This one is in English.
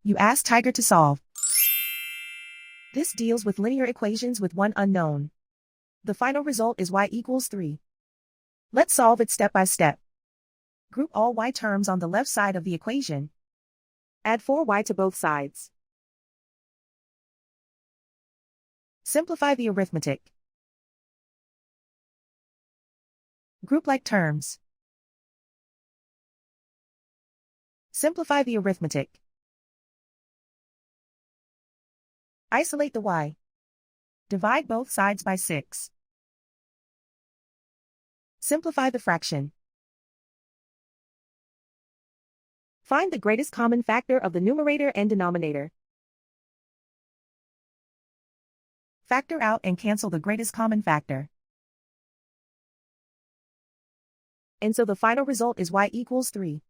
You ask Tiger to solve. This deals with linear equations with one unknown. The final result is y equals 3. Let's solve it step by step. Group all y terms on the left side of the equation. Add 4y to both sides. Simplify the arithmetic. Group like terms. Simplify the arithmetic. Isolate the y. Divide both sides by 6. Simplify the fraction. Find the greatest common factor of the numerator and denominator. Factor out and cancel the greatest common factor. And so the final result is y equals 3.